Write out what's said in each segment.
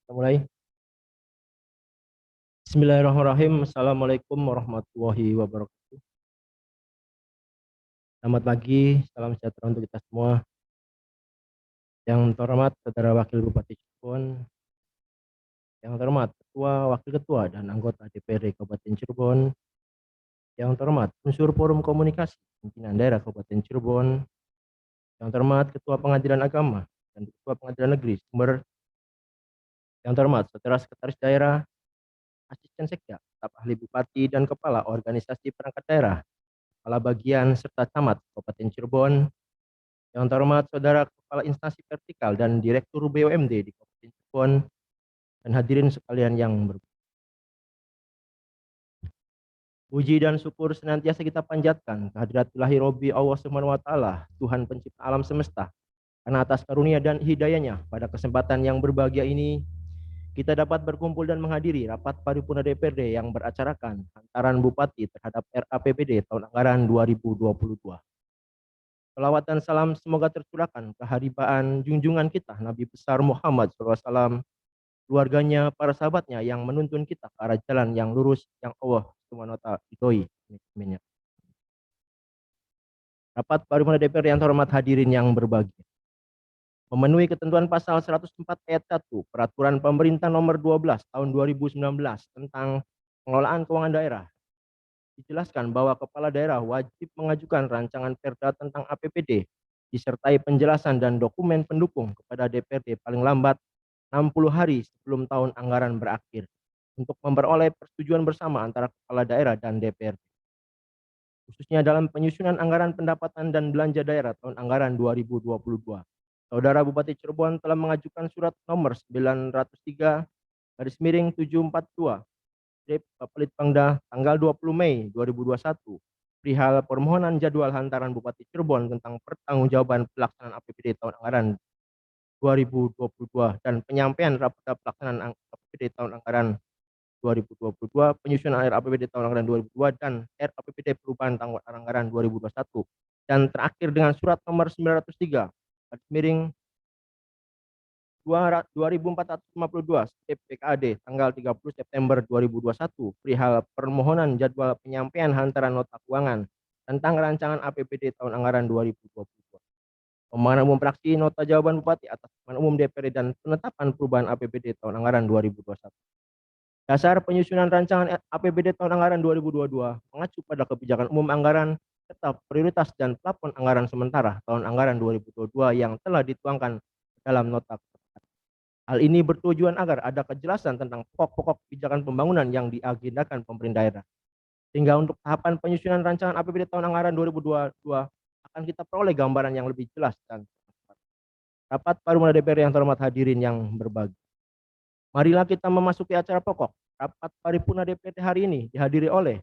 Kita mulai. Bismillahirrahmanirrahim. Assalamualaikum warahmatullahi wabarakatuh. Selamat pagi, salam sejahtera untuk kita semua. Yang terhormat Saudara Wakil Bupati Cirebon, yang terhormat Ketua, Wakil Ketua, dan anggota DPRD Kabupaten Cirebon, yang terhormat unsur Forum Komunikasi Pimpinan Daerah Kabupaten Cirebon, yang terhormat Ketua Pengadilan Agama dan Ketua Pengadilan Negeri Sumber, yang terhormat Saudara Sekretaris Daerah, Asisten Sekda, Staf Ahli Bupati, dan Kepala Organisasi Perangkat Daerah, Kepala Bagian, serta Camat Kabupaten Cirebon, yang terhormat Saudara Kepala Instansi Vertikal dan Direktur BUMD di Kabupaten Cirebon, dan hadirin sekalian yang berbahagia. Puji dan syukur senantiasa kita panjatkan kehadirat ilahi Robbi Allah Subhanahu wa taala, Tuhan pencipta alam semesta. Karena atas karunia dan hidayahnya pada kesempatan yang berbahagia ini kita dapat berkumpul dan menghadiri rapat paripurna DPRD yang beracarakan hantaran Bupati terhadap RAPBD tahun anggaran 2022. Selawat dan salam semoga tercurahkan keharibaan junjungan kita Nabi besar Muhammad SAW, keluarganya, para sahabatnya yang menuntun kita ke arah jalan yang lurus yang Allah Subhanahu wa taala ridhoi. Amin. Rapat paripurna DPR yang terhormat hadirin yang berbahagia. Memenuhi ketentuan pasal 104 ayat 1 Peraturan Pemerintah Nomor 12 Tahun 2019 tentang pengelolaan keuangan daerah, dijelaskan bahwa kepala daerah wajib mengajukan rancangan perda tentang APBD disertai penjelasan dan dokumen pendukung kepada DPRD paling lambat 60 hari sebelum tahun anggaran berakhir untuk memperoleh persetujuan bersama antara kepala daerah dan DPRD. Khususnya dalam penyusunan anggaran pendapatan dan belanja daerah tahun anggaran 2022. Saudara Bupati Cirebon telah mengajukan surat nomor 903/742 Bapelitbangda tanggal 20 Mei 2021 perihal permohonan jadwal hantaran Bupati Cirebon tentang pertanggungjawaban pelaksanaan APBD tahun anggaran 2022 dan penyampaian rapor pelaksanaan APBD tahun anggaran 2022, penyusunan RAPBD tahun anggaran 2022 dan RAPBD perubahan tahun anggaran 2021, dan terakhir dengan surat nomor 903 miring 2452 PKAD tanggal 30 September 2021 perihal permohonan jadwal penyampaian hantaran nota keuangan tentang rancangan APBD tahun anggaran 2022. Pembangunan umum praksi nota jawaban Bupati atas pembangunan umum DPRD dan penetapan perubahan APBD tahun anggaran 2021. Dasar penyusunan rancangan APBD tahun anggaran 2022 mengacu pada kebijakan umum anggaran serta prioritas dan plafon anggaran sementara tahun anggaran 2022 yang telah dituangkan dalam nota. Hal ini bertujuan agar ada kejelasan tentang pokok-pokok kebijakan pembangunan yang diagendakan pemerintah daerah. Sehingga untuk tahapan penyusunan rancangan APBD tahun anggaran 2022 akan kita peroleh gambaran yang lebih jelas dan tepat. Rapat paripurna DPR yang terhormat hadirin yang berbahagia. Marilah kita memasuki acara pokok. Rapat paripurna DPRD hari ini dihadiri oleh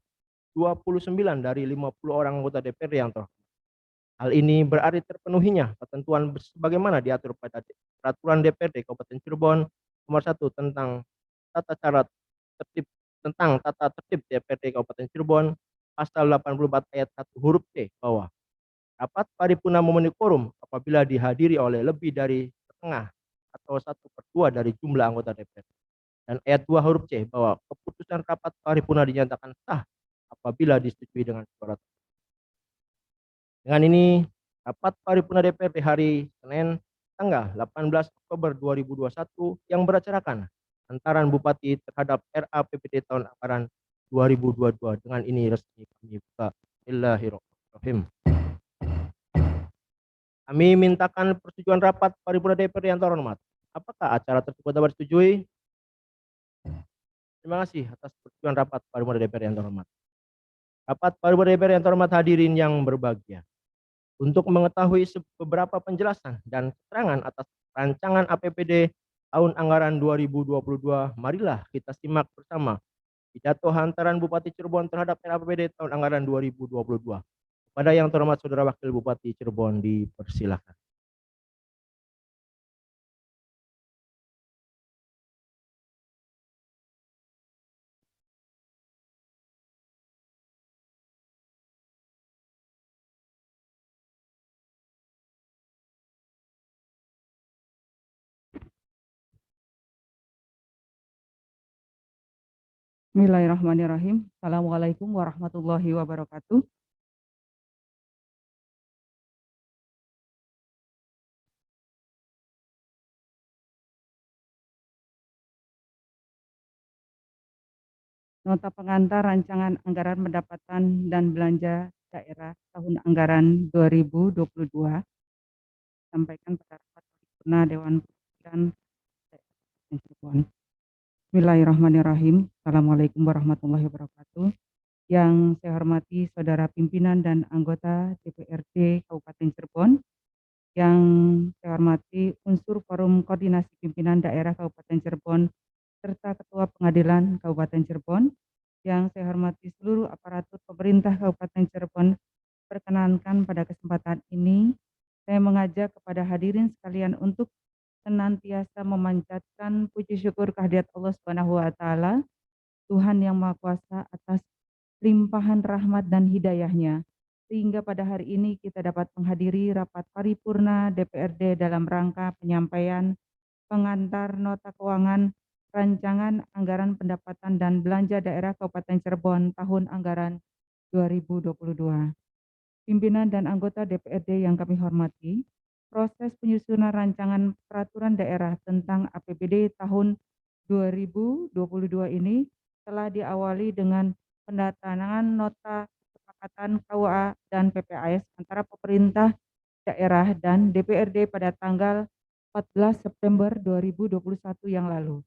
29 dari 50 orang anggota DPRD yang terhormat. Hal ini berarti terpenuhinya ketentuan sebagaimana diatur pada Peraturan DPRD Kabupaten Cirebon Nomor 1 tentang tata tertib DPRD Kabupaten Cirebon pasal 84 ayat 1 huruf C bahwa rapat paripurna memenuhi quorum apabila dihadiri oleh lebih dari setengah atau 1/2 dari jumlah anggota DPR. Dan ayat 2 huruf C bahwa keputusan rapat paripurna dinyatakan sah apabila disetujui dengan suara. Dengan ini, rapat paripurna DPRD hari Senin tanggal 18 Oktober 2021 yang beracarakan hantaran Bupati terhadap RAPBD tahun anggaran 2022 dengan ini resmi kami buka. Bismillahirrahmanirrahim. Kami mintakan persetujuan rapat paripurna DPRD yang terhormat. Apakah acara tersebut dapat disetujui? Terima kasih atas persetujuan rapat paripurna DPRD yang terhormat. Rapat paripurna DPRD yang terhormat hadirin yang berbahagia. Untuk mengetahui beberapa penjelasan dan keterangan atas rancangan APBD tahun anggaran 2022, marilah kita simak bersama pidato hantaran Bupati Cirebon terhadap RAPBD tahun anggaran 2022. Pada yang terhormat Saudara Wakil Bupati Cirebon, dipersilakan. Bismillahirrahmanirrahim. Assalamualaikum warahmatullahi wabarakatuh. Nota pengantar rancangan anggaran pendapatan dan belanja daerah tahun anggaran 2022 disampaikan pada rapat paripurna Dewan Perwakilan Daerah Cirebon. Bismillahirrahmanirrahim. Assalamualaikum warahmatullahi wabarakatuh. Yang saya hormati saudara pimpinan dan anggota DPRD Kabupaten Cirebon, yang saya hormati unsur forum koordinasi pimpinan daerah Kabupaten Cirebon serta Ketua Pengadilan Kabupaten Cirebon, yang saya hormati seluruh aparatur pemerintah Kabupaten Cirebon. Perkenankan pada kesempatan ini saya mengajak kepada hadirin sekalian untuk senantiasa memanjatkan puji syukur kehadirat Allah Subhanahu wa taala, Tuhan yang Maha Kuasa, atas limpahan rahmat dan hidayahnya, sehingga pada hari ini kita dapat menghadiri rapat paripurna DPRD dalam rangka penyampaian pengantar nota keuangan rancangan anggaran pendapatan dan belanja daerah Kabupaten Cirebon tahun anggaran 2022. Pimpinan dan anggota DPRD yang kami hormati, proses penyusunan rancangan peraturan daerah tentang APBD tahun 2022 ini telah diawali dengan pendatangan nota kesepakatan KUA dan PPAS antara pemerintah daerah dan DPRD pada tanggal 14 September 2021 yang lalu.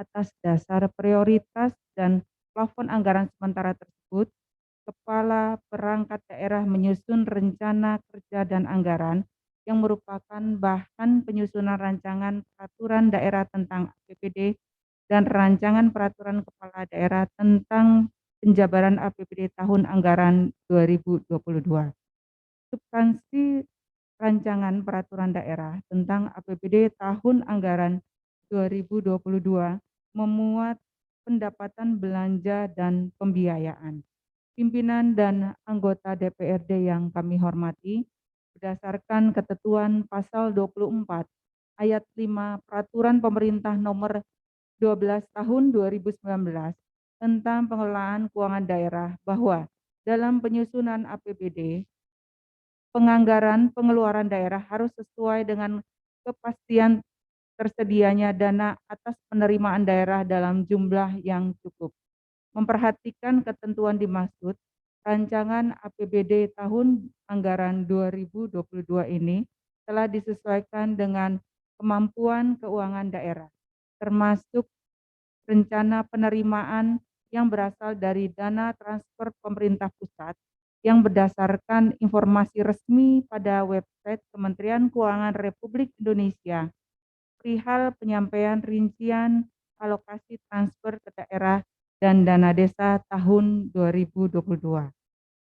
Atas dasar prioritas dan plafon anggaran sementara tersebut, Kepala Perangkat Daerah menyusun rencana kerja dan anggaran yang merupakan bahan penyusunan rancangan peraturan daerah tentang APBD dan rancangan peraturan kepala daerah tentang penjabaran APBD tahun anggaran 2022. Substansi rancangan peraturan daerah tentang APBD tahun anggaran 2022 memuat pendapatan belanja dan pembiayaan. Pimpinan dan anggota DPRD yang kami hormati, berdasarkan ketentuan pasal 24 ayat 5 Peraturan Pemerintah Nomor 12 Tahun 2019 tentang pengelolaan keuangan daerah, bahwa dalam penyusunan APBD, penganggaran pengeluaran daerah harus sesuai dengan kepastian tersedianya dana atas penerimaan daerah dalam jumlah yang cukup. Memperhatikan ketentuan dimaksud, rancangan APBD tahun anggaran 2022 ini telah disesuaikan dengan kemampuan keuangan daerah, termasuk rencana penerimaan yang berasal dari dana transfer pemerintah pusat yang berdasarkan informasi resmi pada website Kementerian Keuangan Republik Indonesia perihal penyampaian rincian alokasi transfer ke daerah dan dana desa tahun 2022.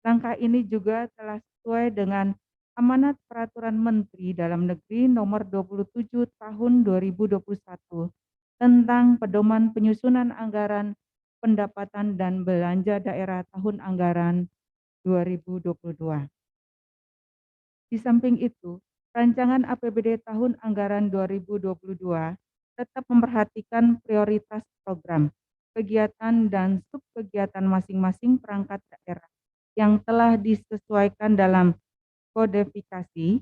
Langkah ini juga telah sesuai dengan amanat Peraturan Menteri Dalam Negeri Nomor 27 Tahun 2021 tentang pedoman penyusunan anggaran pendapatan dan belanja daerah tahun anggaran 2022. Di samping itu, rancangan APBD tahun anggaran 2022 tetap memperhatikan prioritas program, kegiatan, dan subkegiatan masing-masing perangkat daerah yang telah disesuaikan dalam kodifikasi,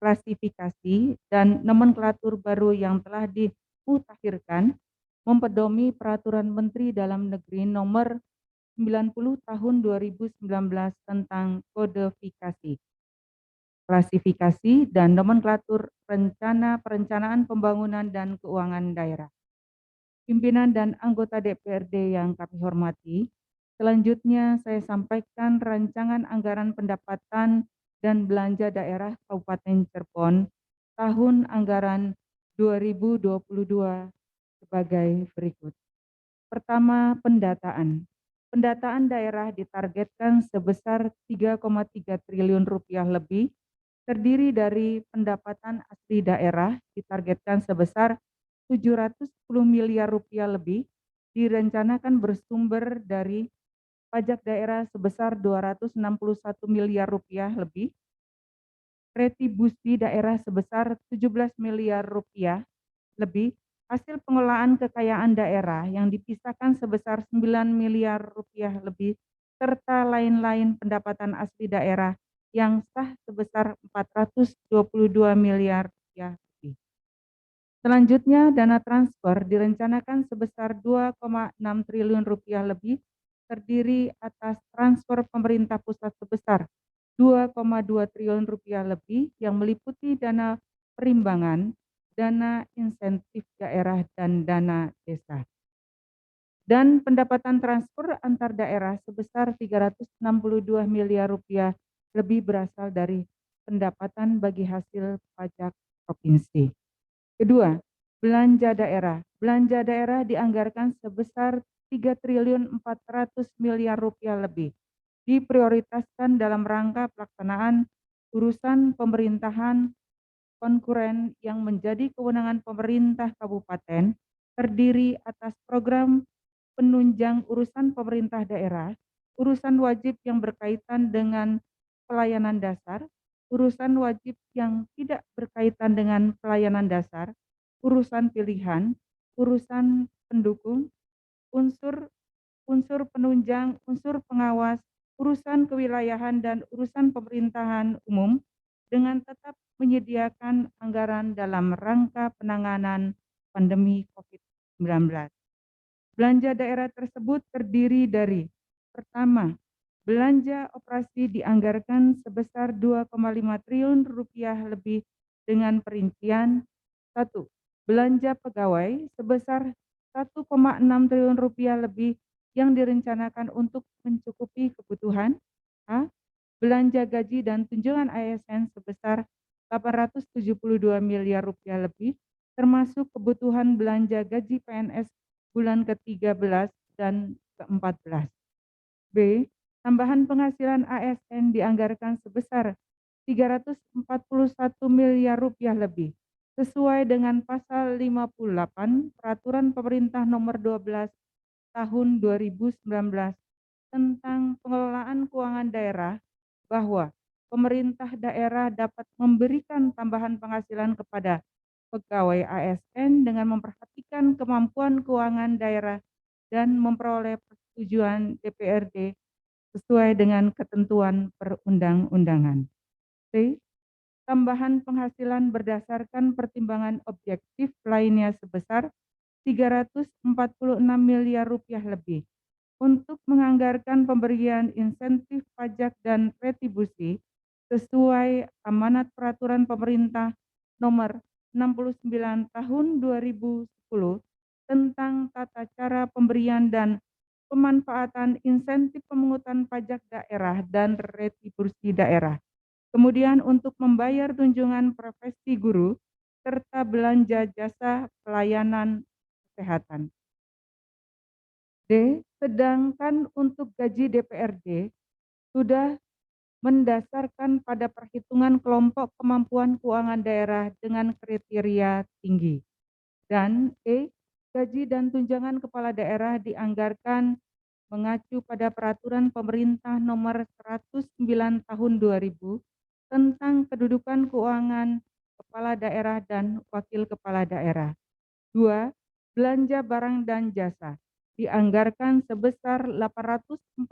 klasifikasi, dan nomenklatur baru yang telah dimutakhirkan, mempedomi Peraturan Menteri Dalam Negeri Nomor 90 Tahun 2019 tentang kodifikasi, klasifikasi, dan nomenklatur rencana perencanaan pembangunan dan keuangan daerah. Pimpinan dan anggota DPRD yang kami hormati, selanjutnya saya sampaikan rancangan anggaran pendapatan dan belanja daerah Kabupaten Cirebon tahun anggaran 2022 sebagai berikut. Pertama, pendataan. Pendataan daerah ditargetkan sebesar 3,3 triliun rupiah lebih, terdiri dari pendapatan asli daerah ditargetkan sebesar 710 miliar rupiah lebih, direncanakan bersumber dari pajak daerah sebesar 261 miliar rupiah lebih, retribusi daerah sebesar 17 miliar rupiah lebih, Hasil pengelolaan kekayaan daerah yang dipisahkan sebesar 9 miliar rupiah lebih, serta lain-lain pendapatan asli daerah yang sah sebesar 422 miliar rupiah lebih. Selanjutnya, dana transfer direncanakan sebesar 2,6 triliun rupiah lebih, terdiri atas transfer pemerintah pusat sebesar 2,2 triliun rupiah lebih yang meliputi dana perimbangan, dana insentif daerah, dan dana desa. Dan pendapatan transfer antar daerah sebesar 362 miliar rupiah lebih berasal dari pendapatan bagi hasil pajak provinsi. Kedua, belanja daerah. Belanja daerah dianggarkan sebesar 3 triliun 400 miliar rupiah lebih. Diprioritaskan dalam rangka pelaksanaan urusan pemerintahan konkuren yang menjadi kewenangan pemerintah kabupaten, terdiri atas program penunjang urusan pemerintah daerah, urusan wajib yang berkaitan dengan pelayanan dasar, urusan wajib yang tidak berkaitan dengan pelayanan dasar, urusan pilihan, urusan pendukung, unsur unsur penunjang, unsur pengawas, urusan kewilayahan, dan urusan pemerintahan umum dengan tetap menyediakan anggaran dalam rangka penanganan pandemi COVID-19. Belanja daerah tersebut terdiri dari: pertama, belanja operasi dianggarkan sebesar 2,5 triliun rupiah lebih dengan perincian: 1. Belanja pegawai sebesar 1,6 triliun rupiah lebih yang direncanakan untuk mencukupi kebutuhan: A. Belanja gaji dan tunjangan ASN sebesar 872 miliar rupiah lebih, termasuk kebutuhan belanja gaji PNS bulan ke-13 dan ke-14. B. Tambahan penghasilan ASN dianggarkan sebesar 341 miliar rupiah lebih, sesuai dengan pasal 58 Peraturan Pemerintah Nomor 12 Tahun 2019 tentang pengelolaan keuangan daerah, bahwa pemerintah daerah dapat memberikan tambahan penghasilan kepada pegawai ASN dengan memperhatikan kemampuan keuangan daerah dan memperoleh persetujuan DPRD sesuai dengan ketentuan perundang-undangan. C. Tambahan penghasilan berdasarkan pertimbangan objektif lainnya sebesar 346 miliar rupiah lebih untuk menganggarkan pemberian insentif pajak dan retribusi sesuai amanat peraturan pemerintah nomor 69 tahun 2010 tentang tata cara pemberian dan pemanfaatan insentif pemungutan pajak daerah dan retribusi daerah. Kemudian untuk membayar tunjangan profesi guru serta belanja jasa pelayanan kesehatan. D. Sedangkan untuk gaji DPRD sudah mendasarkan pada perhitungan kelompok kemampuan keuangan daerah dengan kriteria tinggi. Dan E. Gaji dan tunjangan kepala daerah dianggarkan mengacu pada Peraturan Pemerintah Nomor 109 Tahun 2000 tentang kedudukan keuangan kepala daerah dan wakil kepala daerah. 2. Belanja barang dan jasa dianggarkan sebesar 844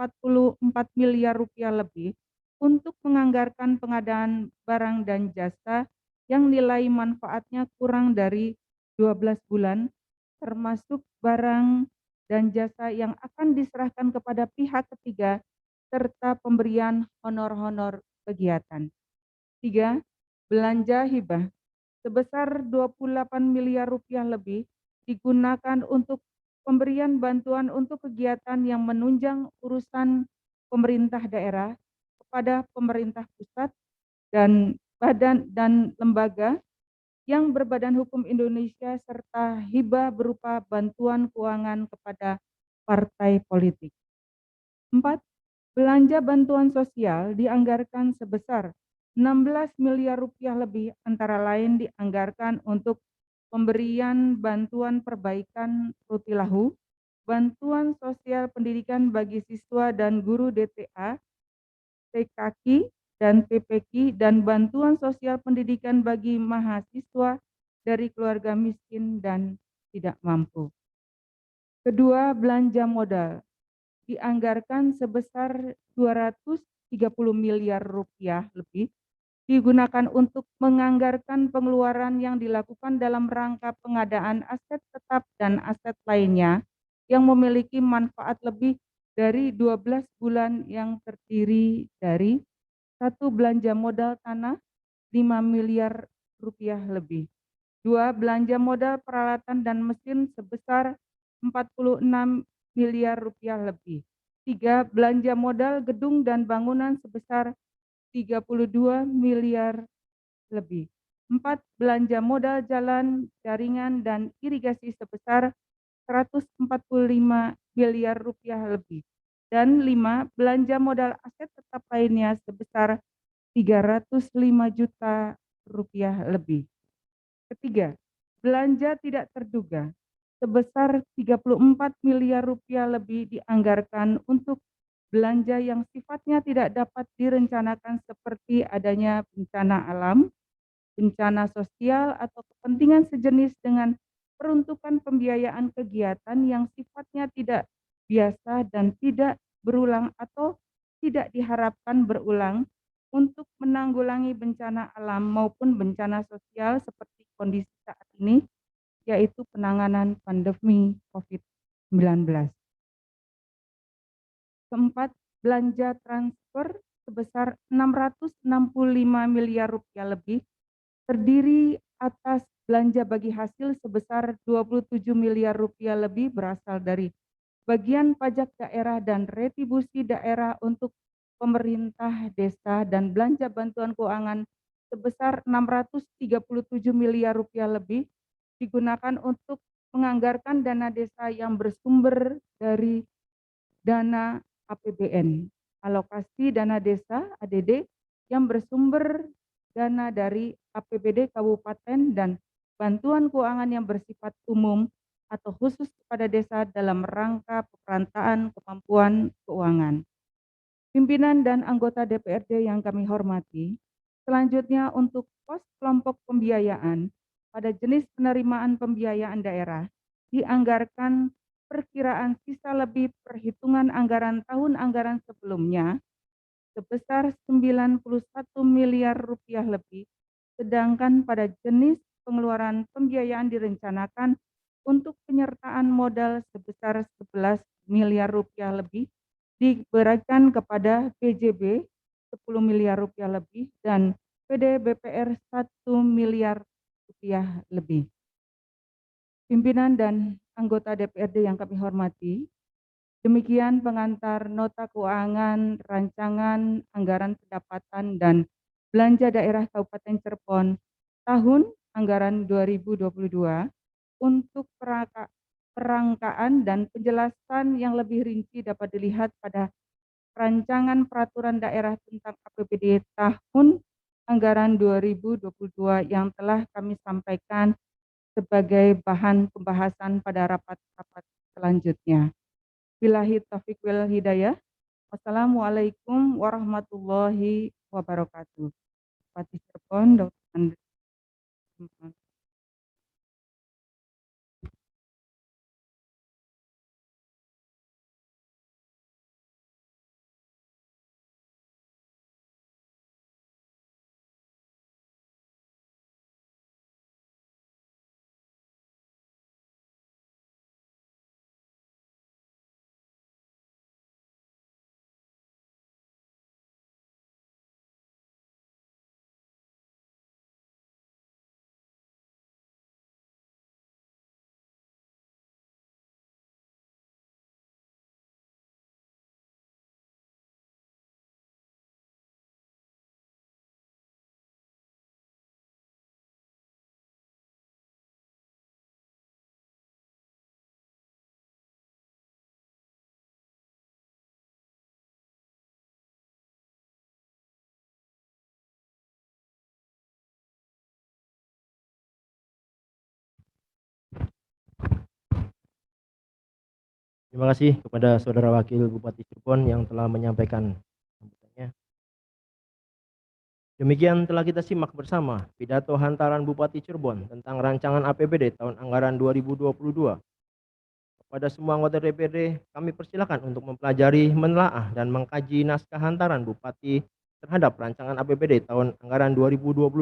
miliar rupiah lebih untuk menganggarkan pengadaan barang dan jasa yang nilai manfaatnya kurang dari 12 bulan, termasuk barang dan jasa yang akan diserahkan kepada pihak ketiga serta pemberian honor-honor kegiatan. 3. Belanja hibah sebesar 28 miliar rupiah lebih digunakan untuk pemberian bantuan untuk kegiatan yang menunjang urusan pemerintah daerah kepada pemerintah pusat dan badan dan lembaga yang berbadan hukum Indonesia serta hibah berupa bantuan keuangan kepada partai politik. 4. Belanja bantuan sosial dianggarkan sebesar 16 miliar rupiah lebih, antara lain dianggarkan untuk pemberian bantuan perbaikan rutilahu, bantuan sosial pendidikan bagi siswa dan guru DTA, TKQ, dan TPQ, dan bantuan sosial pendidikan bagi mahasiswa dari keluarga miskin dan tidak mampu. Kedua, belanja modal dianggarkan sebesar 230 miliar rupiah lebih digunakan untuk menganggarkan pengeluaran yang dilakukan dalam rangka pengadaan aset tetap dan aset lainnya yang memiliki manfaat lebih dari 12 bulan yang terdiri dari satu, belanja modal tanah 5 miliar rupiah lebih. Dua, belanja modal peralatan dan mesin sebesar 46 miliar rupiah lebih. Tiga, belanja modal gedung dan bangunan sebesar 32 miliar lebih. Empat, belanja modal jalan, jaringan, dan irigasi sebesar 145 miliar rupiah lebih. Dan lima, belanja modal aset tetap lainnya sebesar 305 juta rupiah lebih. Ketiga, belanja tidak terduga sebesar 34 miliar rupiah lebih dianggarkan untuk belanja yang sifatnya tidak dapat direncanakan seperti adanya bencana alam, bencana sosial, atau kepentingan sejenis dengan peruntukan pembiayaan kegiatan yang sifatnya tidak biasa dan tidak berulang atau tidak diharapkan berulang untuk menanggulangi bencana alam maupun bencana sosial seperti kondisi saat ini, yaitu penanganan pandemi COVID-19. Keempat, belanja transfer sebesar 665 miliar rupiah lebih terdiri atas belanja bagi hasil sebesar 27 miliar rupiah lebih berasal dari bagian pajak daerah dan retribusi daerah untuk pemerintah desa dan belanja bantuan keuangan sebesar 637 miliar rupiah lebih digunakan untuk menganggarkan dana desa yang bersumber dari dana APBN, alokasi dana desa ADD yang bersumber dana dari APBD kabupaten dan bantuan keuangan yang bersifat umum atau khusus kepada desa dalam rangka pemerantaan kemampuan keuangan. Pimpinan dan anggota DPRD yang kami hormati, selanjutnya untuk pos kelompok pembiayaan pada jenis penerimaan pembiayaan daerah dianggarkan perkiraan sisa lebih perhitungan anggaran tahun anggaran sebelumnya sebesar 91 miliar rupiah lebih, sedangkan pada jenis pengeluaran pembiayaan direncanakan untuk penyertaan modal sebesar 11 miliar rupiah lebih diberikan kepada PJB 10 miliar rupiah lebih dan PD BPR 1 miliar rupiah lebih. Pimpinan dan anggota DPRD yang kami hormati, demikian pengantar nota keuangan rancangan anggaran pendapatan dan belanja daerah Kabupaten Cirebon tahun anggaran 2022 untuk perangkaan dan penjelasan yang lebih rinci dapat dilihat pada rancangan peraturan daerah tentang APBD tahun anggaran 2022 yang telah kami sampaikan sebagai bahan pembahasan pada rapat-rapat selanjutnya. Billahi taufiq wal hidayah. Wassalamualaikum warahmatullahi wabarakatuh. Bupati Cirebon, Dr. Andri. Terima kasih kepada Saudara Wakil Bupati Cirebon yang telah menyampaikan sambutannya. Demikian telah kita simak bersama pidato hantaran Bupati Cirebon tentang rancangan APBD tahun anggaran 2022. Kepada semua anggota DPRD, kami persilakan untuk mempelajari, menelaah, dan mengkaji naskah hantaran Bupati terhadap rancangan APBD tahun anggaran 2022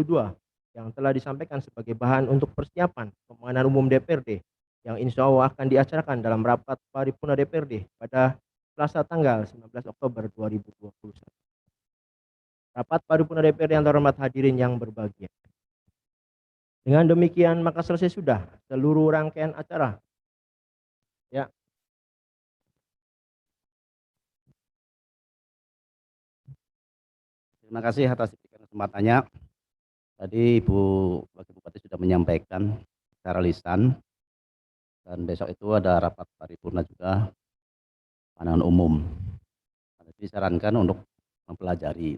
yang telah disampaikan sebagai bahan untuk persiapan pemilihan umum DPRD yang insya Allah akan diacarakan dalam rapat paripurna DPRD pada Selasa tanggal 19 Oktober 2021. Rapat paripurna DPRD yang terhormat hadirin yang berbahagia. Dengan demikian maka selesai sudah seluruh rangkaian acara. Ya. Terima kasih atas kesempatannya. Tadi Ibu Wakil Bupati sudah menyampaikan secara lisan, dan besok itu ada rapat paripurna juga pandangan umum. Jadi disarankan untuk mempelajari.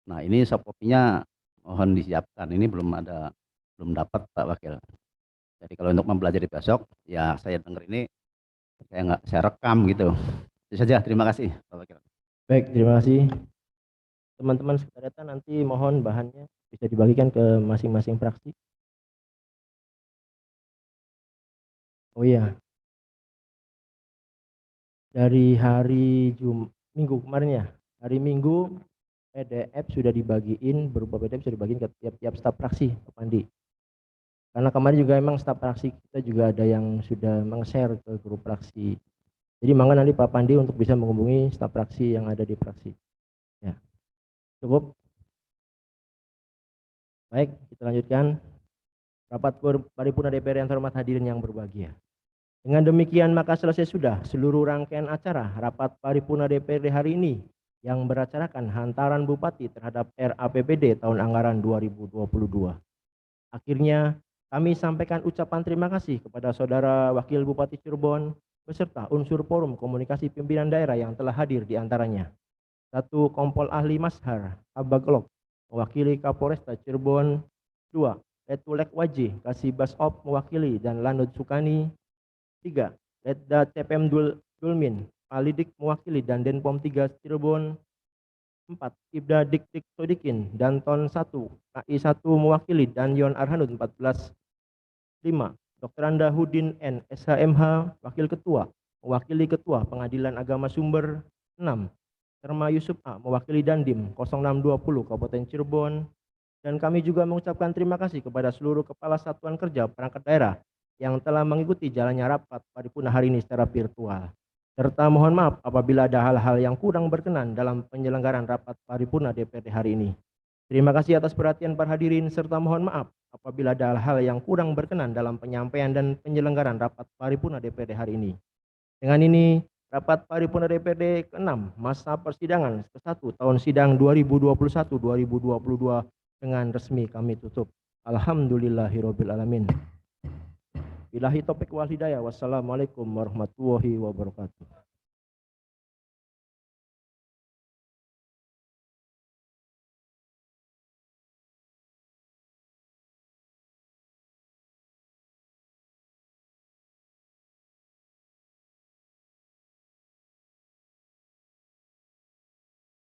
Nah, ini soft copy-nya mohon disiapkan. Ini belum dapat Pak Wakil. Jadi kalau untuk mempelajari besok, ya saya dengar ini saya rekam gitu. Itu saja. Terima kasih Pak Wakil. Baik, terima kasih. Teman-teman sekretariat nanti mohon bahannya bisa dibagikan ke masing-masing fraksi. Oh iya. Dari hari Minggu kemarin ya. Hari Minggu PDF sudah dibagiin, berupa PDF sudah dibagiin ke tiap-tiap staf fraksi, Pak Pandi. Karena kemarin juga emang staf fraksi kita juga ada yang sudah meng-share ke grup fraksi. Jadi mangga nanti Pak Pandi untuk bisa menghubungi staf fraksi yang ada di fraksi. Ya. Cukup. Baik, kita lanjutkan. Rapat paripurna DPR yang terhormat hadirin yang berbahagia. Dengan demikian maka selesai sudah seluruh rangkaian acara rapat paripurna DPRD hari ini yang beracarakan hantaran Bupati terhadap RAPBD tahun anggaran 2022. Akhirnya kami sampaikan ucapan terima kasih kepada Saudara Wakil Bupati Cirebon beserta unsur forum komunikasi pimpinan daerah yang telah hadir di antaranya. 1. Kompol Ahli Mashar Abaglok mewakili Kapolresta Cirebon. 2. Letulek Waji Kasibas Op mewakili dan Lanut Sukani. 3. Letda CPM Dulmin Alidik mewakili dan Denpom 3 Cirebon. 4. Ibda Dik Sodikin Danton 1 KI 1 mewakili dan Yon Arhanud 14. 5. Dr. Anda Hudin N SHMH Wakil Ketua mewakili Ketua Pengadilan Agama Sumber. 6. Terma Yusuf A mewakili Dandim 0620 Kabupaten Cirebon. Dan kami juga mengucapkan terima kasih kepada seluruh kepala satuan kerja perangkat daerah yang telah mengikuti jalannya rapat paripurna hari ini secara virtual. Serta mohon maaf apabila ada hal-hal yang kurang berkenan dalam penyelenggaraan rapat paripurna DPRD hari ini. Terima kasih atas perhatian para hadirin serta mohon maaf apabila ada hal-hal yang kurang berkenan dalam penyampaian dan penyelenggaraan rapat paripurna DPRD hari ini. Dengan ini, rapat paripurna DPRD ke-6 masa persidangan ke-1 tahun sidang 2021-2022 dengan resmi kami tutup. Alhamdulillahirabbil alamin. Billahi taufiq wal hidayah. Wassalamualaikum warahmatullahi wabarakatuh.